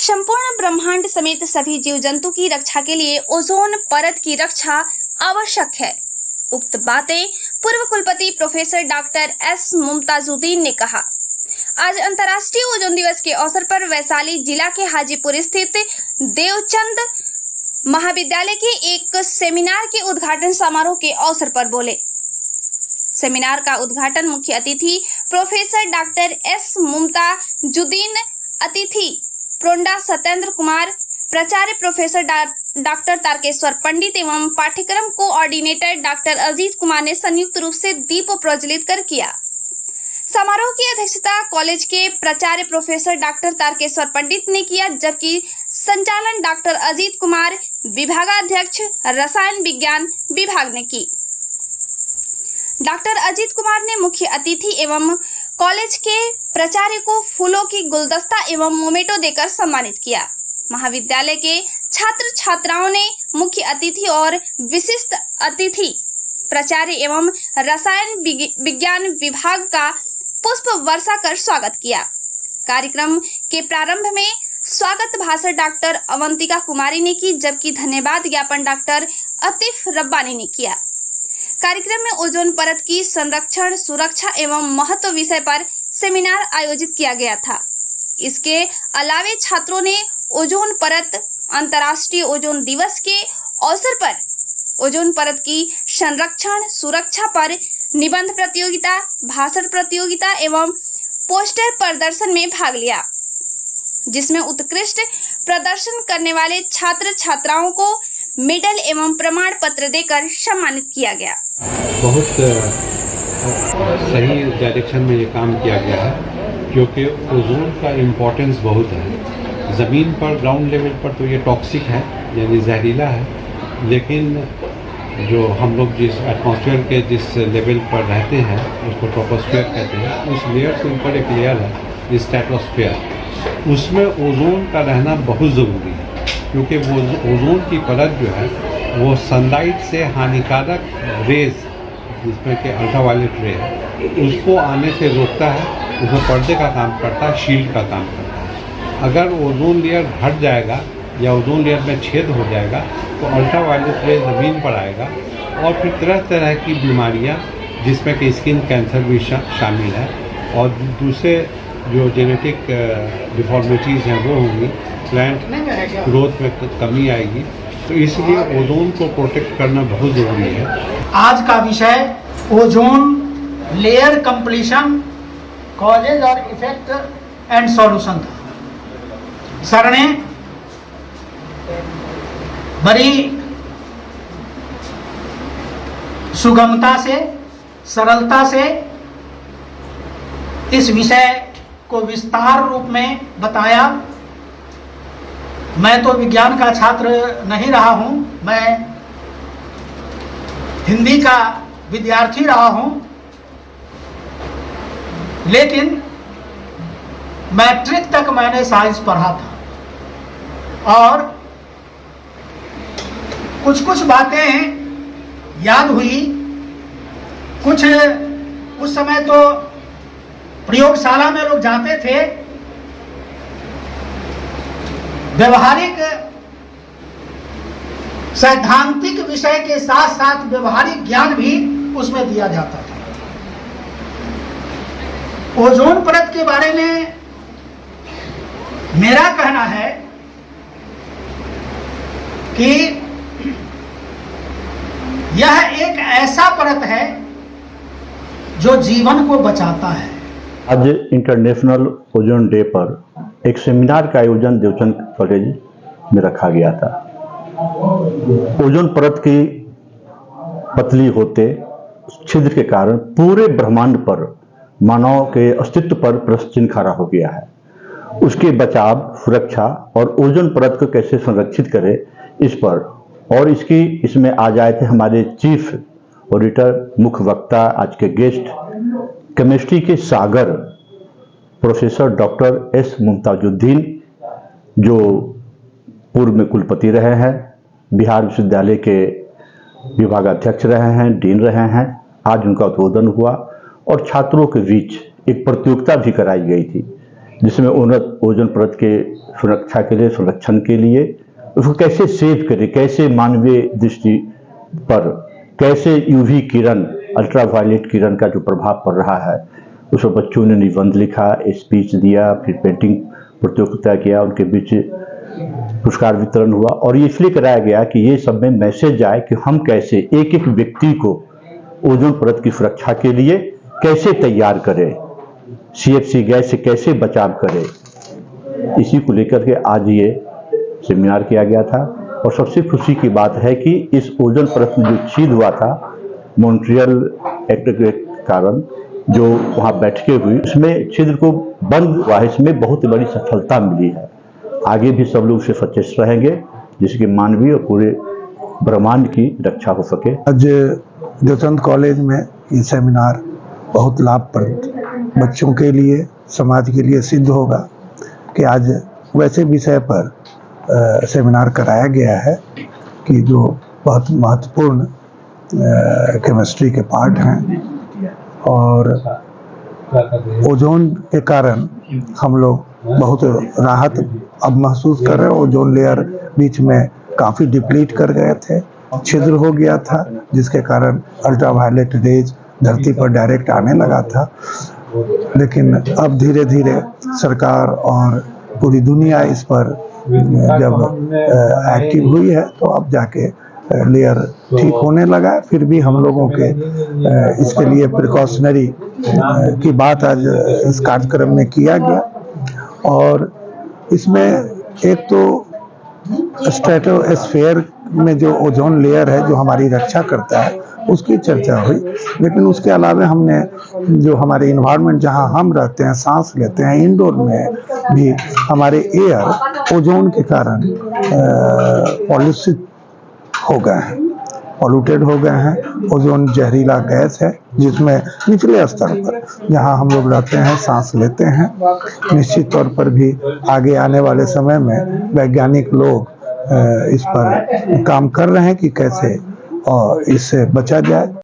संपूर्ण ब्रह्मांड समेत सभी जीव जंतु की रक्षा के लिए ओजोन परत की रक्षा आवश्यक है। उक्त बातें पूर्व कुलपति प्रोफेसर डॉक्टर एस मुमताजुद्दीन ने कहा। आज अंतर्राष्ट्रीय ओजोन दिवस के अवसर पर वैशाली जिला के हाजीपुर स्थित देवचंद महाविद्यालय के एक सेमिनार के उद्घाटन समारोह के अवसर पर बोले। सेमिनार का उद्घाटन मुख्य अतिथि प्रोफेसर डॉक्टर एस मुमताजुद्दीन, अतिथि प्रोंडा सत्येंद्र कुमार, प्राचार्य प्रोफेसर डॉक्टर तारकेश्वर पंडित एवं पाठ्यक्रम कोऑर्डिनेटर डॉक्टर अजीत कुमार ने संयुक्त रूप से दीप प्रज्वलित कर किया। समारोह की अध्यक्षता कॉलेज के प्राचार्य प्रोफेसर डॉक्टर तारकेश्वर पंडित ने किया, जबकि संचालन डॉक्टर अजीत कुमार, विभागाध्यक्ष रसायन विज्ञान विभाग ने की। डॉक्टर अजीत कुमार ने मुख्य अतिथि एवं कॉलेज के प्राचार्य को फूलों की गुलदस्ता एवं मोमेटो देकर सम्मानित किया। महाविद्यालय के छात्र छात्राओं ने मुख्य अतिथि और विशिष्ट अतिथि प्राचार्य एवं रसायन विज्ञान विभाग का पुष्प वर्षा कर स्वागत किया। कार्यक्रम के प्रारंभ में स्वागत भाषण डॉक्टर अवंतिका कुमारी ने की, जबकि धन्यवाद ज्ञापन डॉक्टर अतीफ रब्बानी ने किया। कार्यक्रम में ओजोन परत की संरक्षण, सुरक्षा एवं महत्व विषय पर सेमिनार आयोजित किया गया था। इसके अलावे छात्रों ने ओजोन परत अंतर्राष्ट्रीय ओजोन दिवस के अवसर पर ओजोन परत की संरक्षण, सुरक्षा पर निबंध प्रतियोगिता, भाषण प्रतियोगिता एवं पोस्टर प्रदर्शन में भाग लिया, जिसमें उत्कृष्ट प्रदर्शन करने वाले छात्र छात्राओं को मेडल एवं प्रमाण पत्र देकर सम्मानित किया गया। बहुत सही डायरेक्शन में ये काम किया गया है, क्योंकि ओजोन का इम्पोर्टेंस बहुत है। ज़मीन पर ग्राउंड लेवल पर तो ये टॉक्सिक है, यानी जहरीला है, लेकिन जो हम लोग जिस एटमॉस्फेयर के जिस लेवल पर रहते हैं उसको ट्रोपोस्फेयर कहते हैं, उस लेयर से ऊपर एक लेयर है स्ट्रेटोस्फेयर, उसमें ओजोन का रहना बहुत ज़रूरी है, क्योंकि वो ओजोन की परत जो है वो सनलाइट से हानिकारक रेज, जिसमें कि अल्ट्रावायलेट रे है, उसको आने से रोकता है, उसमें पर्दे का काम करता है, शील्ड का काम करता है। अगर ओजोन लेयर घट जाएगा या ओजोन लेयर में छेद हो जाएगा तो अल्ट्रावायलेट रे ज़मीन पर आएगा और फिर तरह तरह की बीमारियां, जिसमें कि स्किन कैंसर भी शामिल है, और दूसरे जो जेनेटिक डिफॉर्मिटीज़ हैं वो होंगी, प्लांट ग्रोथ में कमी आएगी। तो इसलिए ओजोन को प्रोटेक्ट करना बहुत ज़रूरी है। आज का विषय ओजोन लेयर कंप्लीशन, कॉजेज और इफेक्ट एंड सॉल्यूशन था। सर ने बड़ी सुगमता से, सरलता से इस विषय को विस्तार रूप में बताया। मैं तो विज्ञान का छात्र नहीं रहा हूं, मैं हिंदी का विद्यार्थी रहा हूं, लेकिन मैट्रिक तक मैंने साइंस पढ़ा था और कुछ बातें याद हुई। कुछ उस समय तो प्रयोगशाला में लोग जाते थे, व्यवहारिक सैद्धांतिक विषय के साथ साथ व्यवहारिक ज्ञान भी उसमें दिया जाता था। ओजोन परत के बारे में मेरा कहना है कि यह एक ऐसा परत है जो जीवन को बचाता है। आज इंटरनेशनल ओजोन डे पर एक सेमिनार का आयोजन देवचंद कॉलेज में रखा गया था। ओजोन परत की पतली होते छिद्र के कारण पूरे ब्रह्मांड पर, मानव के अस्तित्व पर प्रश्न चिन्ह खड़ा हो गया है। उसके बचाव, सुरक्षा और ओजोन परत को कैसे संरक्षित करें, इस पर और इसमें आ जाए थे हमारे चीफ ऑडिटर, मुख्य वक्ता, आज के गेस्ट, केमिस्ट्री के सागर प्रोफेसर डॉक्टर एस मुमताजुद्दीन, जो पूर्व में कुलपति रहे हैं, बिहार विश्वविद्यालय के विभागाध्यक्ष रहे हैं, डीन रहे हैं। आज उनका उद्बोधन हुआ और छात्रों के बीच एक प्रतियोगिता भी कराई गई थी, जिसमें ओजोन परत के सुरक्षा के लिए, संरक्षण के लिए उसको कैसे सेव करें, कैसे मानवीय दृष्टि पर कैसे यूवी किरण, अल्ट्रावायलेट किरण का जो प्रभाव पड़ रहा है, उस पर बच्चों ने निबंध लिखा, स्पीच दिया, फिर पेंटिंग प्रतियोगिता किया, उनके बीच पुरस्कार वितरण हुआ। और ये इसलिए कराया गया कि ये सब में मैसेज आए कि हम कैसे एक एक व्यक्ति को ओजोन परत की सुरक्षा के लिए कैसे तैयार करें, CFC गैस से कैसे बचाव करें। इसी को लेकर के आज ये सेमिनार किया गया था। और सबसे खुशी की बात है कि इस ओजोन परत में जो छेद हुआ था मॉन्ट्रियल एक्ट के कारण, जो वहाँ बैठकें हुई, उसमें छिद्र को बंद हुआ है, इसमें बहुत बड़ी सफलता मिली है। आगे भी सब लोग इससे सचेत रहेंगे जिससे मानवीय और पूरे ब्रह्मांड की रक्षा हो सके। आज देवचंद कॉलेज में ये सेमिनार बहुत लाभप्रद बच्चों के लिए, समाज के लिए सिद्ध होगा कि आज वैसे विषय पर सेमिनार कराया गया है कि जो बहुत महत्वपूर्ण केमिस्ट्री के पार्ट हैं, और ओजोन के कारण हम लोग बहुत राहत अब महसूस कर रहे हैं। ओजोन लेयर बीच में काफ़ी डिप्लीट कर गए थे, छिद्र हो गया था, जिसके कारण अल्ट्रावायलेट रेज धरती पर डायरेक्ट आने लगा था। लेकिन अब धीरे धीरे सरकार और पूरी दुनिया इस पर जब एक्टिव हुई है, तो अब जाके लेयर ठीक होने लगा। फिर भी हम लोगों के इसके लिए प्रिकॉशनरी की बात आज इस कार्यक्रम में किया गया। और इसमें एक तो स्ट्रेटोस्फीयर में जो ओजोन लेयर है जो हमारी रक्षा करता है, उसकी चर्चा हुई। लेकिन उसके अलावा हमने जो हमारे इन्वायरमेंट जहां हम रहते हैं, सांस लेते हैं, इंडोर में भी हमारे एयर ओजोन के कारण पॉल्यूशित हो गए हैं, पॉल्यूटेड हो गए हैं। ओजोन जहरीला गैस है जिसमें निचले स्तर पर जहां हम लोग रहते हैं, सांस लेते हैं। निश्चित तौर पर भी आगे आने वाले समय में वैज्ञानिक लोग इस पर काम कर रहे हैं कि कैसे और इससे बचा जाए।